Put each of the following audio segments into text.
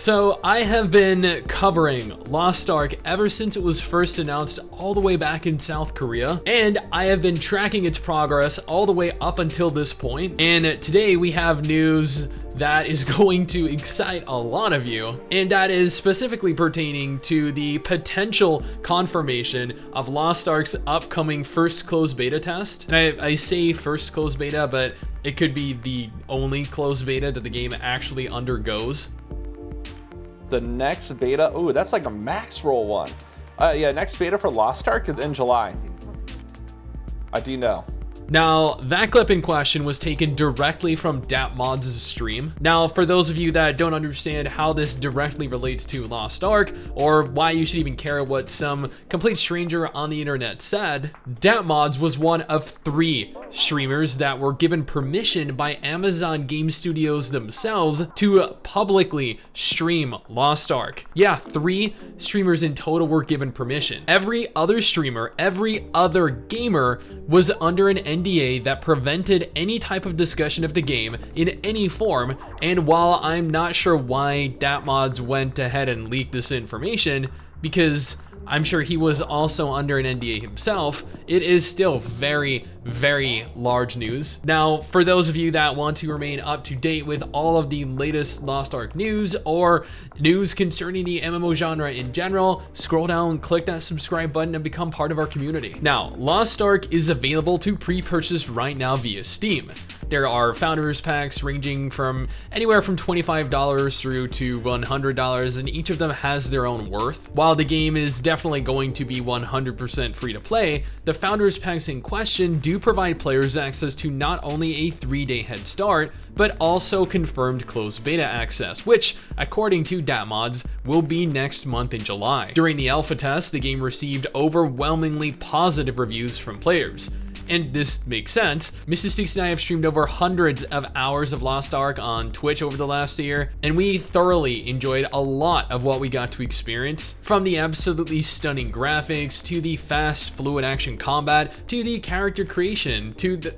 So I have been covering Lost Ark ever since it was first announced all the way back in South Korea, and I have been tracking its progress all the way up until this point. And today we have news that is going to excite a lot of you, and that is specifically pertaining to the potential confirmation of Lost Ark's upcoming first closed beta test. And I say first closed beta, but it could be the only closed beta that the game actually undergoes. The next beta, ooh, that's like a max roll one. Yeah, next beta for Lost Ark is in July. I do know. Now, that clip in question was taken directly from DatModz' stream. Now, for those of you that don't understand how this directly relates to Lost Ark, or why you should even care what some complete stranger on the internet said, DatModz was one of 3 streamers that were given permission by Amazon Game Studios themselves to publicly stream Lost Ark. Yeah, 3 streamers in total were given permission. Every other streamer, every other gamer was under an NDA that prevented any type of discussion of the game in any form, and while I'm not sure why DatModz went ahead and leaked this information, because I'm sure he was also under an NDA himself, it is still very, very large news. Now, for those of you that want to remain up to date with all of the latest Lost Ark news or news concerning the MMO genre in general, scroll down, click that subscribe button, and become part of our community. Now, Lost Ark is available to pre-purchase right now via Steam. There are founders packs ranging from anywhere from $25 through to $100, and each of them has their own worth. While the game is definitely going to be 100% free to play, the founders packs in question do provide players access to not only a 3-day head start, but also confirmed closed beta access, which, according to DatModz, will be next month in July. During the alpha test, the game received overwhelmingly positive reviews from players. And this makes sense. Mrs. Stix and I have streamed over hundreds of hours of Lost Ark on Twitch over the last year, and we thoroughly enjoyed a lot of what we got to experience. From the absolutely stunning graphics, to the fast, fluid action combat, to the character creation, to the...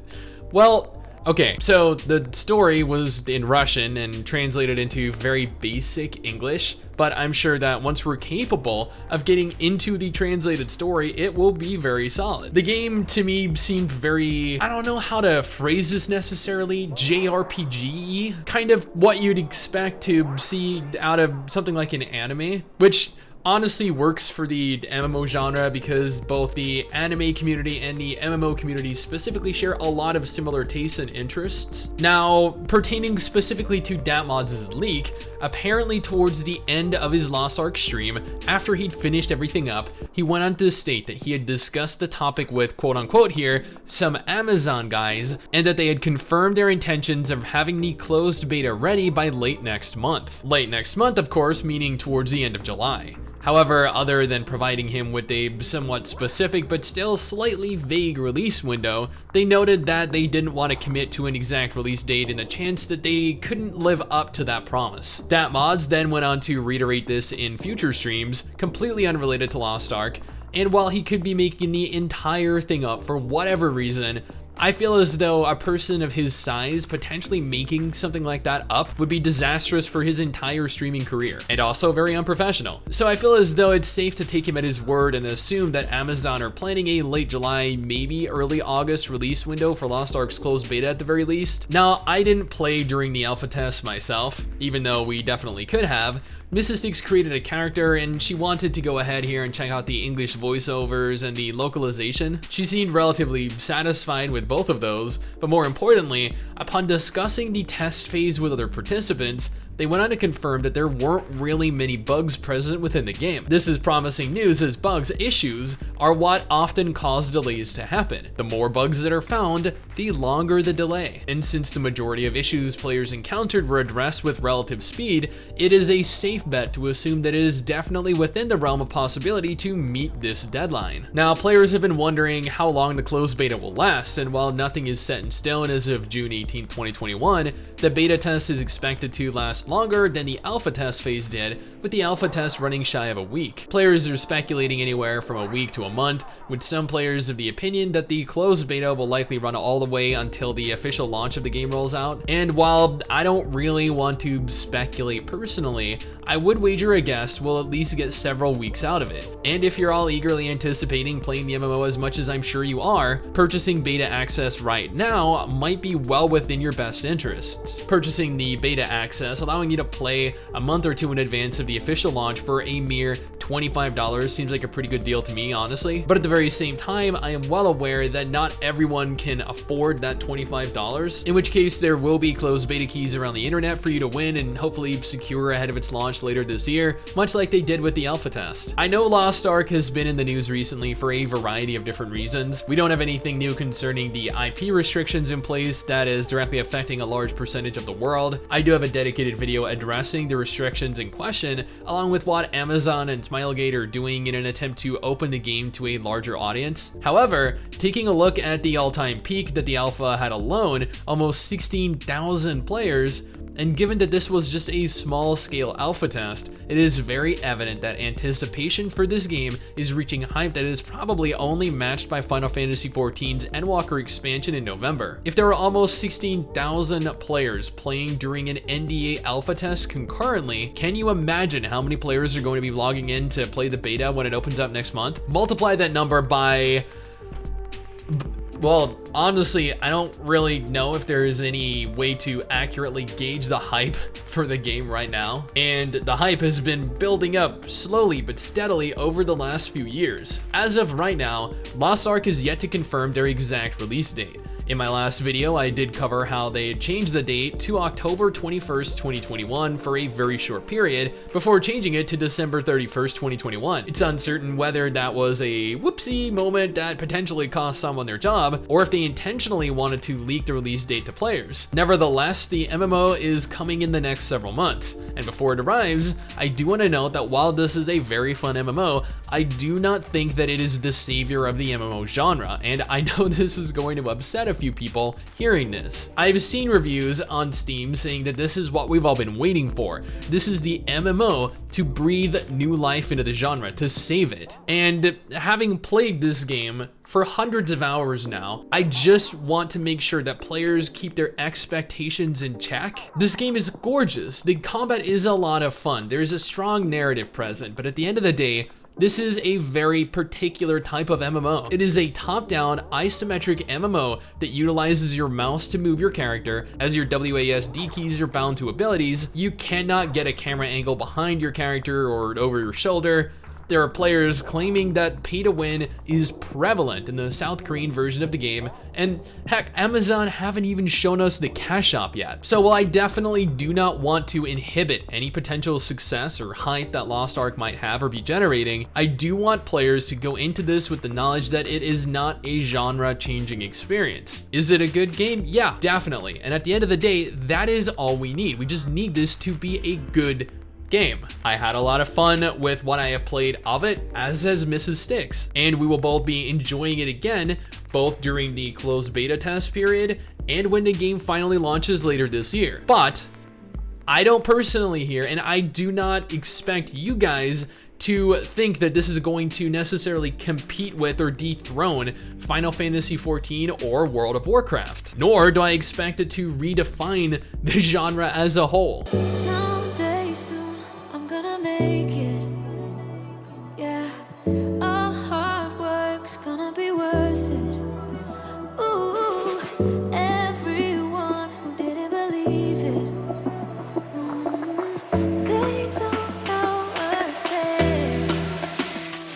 well... okay, so the story was in Russian and translated into very basic English, but I'm sure that once we're capable of getting into the translated story, it will be very solid. The game to me seemed very, I don't know how to phrase this necessarily, JRPG-y, kind of what you'd expect to see out of something like an anime, which honestly works for the MMO genre because both the anime community and the MMO community specifically share a lot of similar tastes and interests. Now, pertaining specifically to DatModz' leak, apparently towards the end of his Lost Ark stream, after he'd finished everything up, he went on to state that he had discussed the topic with, quote unquote here, some Amazon guys, and that they had confirmed their intentions of having the closed beta ready by late next month. Late next month, of course, meaning towards the end of July. However, other than providing him with a somewhat specific but still slightly vague release window, they noted that they didn't want to commit to an exact release date in the chance that they couldn't live up to that promise. DatModz then went on to reiterate this in future streams, completely unrelated to Lost Ark, and while he could be making the entire thing up for whatever reason, I feel as though a person of his size potentially making something like that up would be disastrous for his entire streaming career, and also very unprofessional. So I feel as though it's safe to take him at his word and assume that Amazon are planning a late July, maybe early August release window for Lost Ark's closed beta at the very least. Now, I didn't play during the alpha test myself, even though we definitely could have. Mrs. Stix created a character and she wanted to go ahead here and check out the English voiceovers and the localization. She seemed relatively satisfied with both of those, but more importantly, upon discussing the test phase with other participants, they went on to confirm that there weren't really many bugs present within the game. This is promising news as bugs issues are what often cause delays to happen. The more bugs that are found, the longer the delay. And since the majority of issues players encountered were addressed with relative speed, it is a safe bet to assume that it is definitely within the realm of possibility to meet this deadline. Now, players have been wondering how long the closed beta will last, and while nothing is set in stone as of June 18, 2021, the beta test is expected to last last longer than the alpha test phase did, with the alpha test running shy of a week. Players are speculating anywhere from a week to a month, with some players of the opinion that the closed beta will likely run all the way until the official launch of the game rolls out. And while I don't really want to speculate personally, I would wager a guess we'll at least get several weeks out of it. And if you're all eagerly anticipating playing the MMO as much as I'm sure you are, purchasing beta access right now might be well within your best interests. Purchasing the beta access, allowing you to play a month or two in advance of the official launch for a mere $25 seems like a pretty good deal to me, honestly. But at the very same time, I am well aware that not everyone can afford that $25, in which case there will be closed beta keys around the internet for you to win and hopefully secure ahead of its launch later this year, much like they did with the alpha test. I know Lost Ark has been in the news recently for a variety of different reasons. We don't have anything new concerning the IP restrictions in place that is directly affecting a large percentage of the world. I do have a dedicated video addressing the restrictions in question, along with what Amazon and Smilegate are doing in an attempt to open the game to a larger audience. However, taking a look at the all-time peak that the alpha had alone, almost 16,000 players, and given that this was just a small-scale alpha test, it is very evident that anticipation for this game is reaching hype that is probably only matched by Final Fantasy XIV's Endwalker expansion in November. If there are almost 16,000 players playing during an NDA alpha test concurrently, can you imagine how many players are going to be logging in to play the beta when it opens up next month? Multiply that number by... well, honestly, I don't really know if there is any way to accurately gauge the hype for the game right now. And the hype has been building up slowly but steadily over the last few years. As of right now, Lost Ark is yet to confirm their exact release date. In my last video, I did cover how they had changed the date to October 21st, 2021 for a very short period before changing it to December 31st, 2021. It's uncertain whether that was a whoopsie moment that potentially cost someone their job, or if they intentionally wanted to leak the release date to players. Nevertheless, the MMO is coming in the next several months, and before it arrives, I do want to note that while this is a very fun MMO, I do not think that it is the savior of the MMO genre, and I know this is going to upset a few people hearing this. I've seen reviews on Steam saying that this is what we've all been waiting for. This is the MMO to breathe new life into the genre, to save it. And having played this game for hundreds of hours now, I just want to make sure that players keep their expectations in check. This game is gorgeous. The combat is a lot of fun. There's a strong narrative present, but at the end of the day, this is a very particular type of MMO. It is a top-down isometric MMO that utilizes your mouse to move your character. As your WASD keys are bound to abilities, you cannot get a camera angle behind your character or over your shoulder. There are players claiming that pay to win is prevalent in the South Korean version of the game, and heck, Amazon haven't even shown us the cash shop yet. So while I definitely do not want to inhibit any potential success or hype that Lost Ark might have or be generating, I do want players to go into this with the knowledge that it is not a genre-changing experience. Is it a good game? Yeah, definitely. And at the end of the day, that is all we need. We just need this to be a good game. I had a lot of fun with what I have played of it, as has Mrs. Stix, and we will both be enjoying it again, both during the closed beta test period and when the game finally launches later this year. But I don't personally hear, and I do not expect you guys to think that this is going to necessarily compete with or dethrone Final Fantasy XIV or World of Warcraft. Nor do I expect it to redefine the genre as a whole. Someday soon, I'm gonna make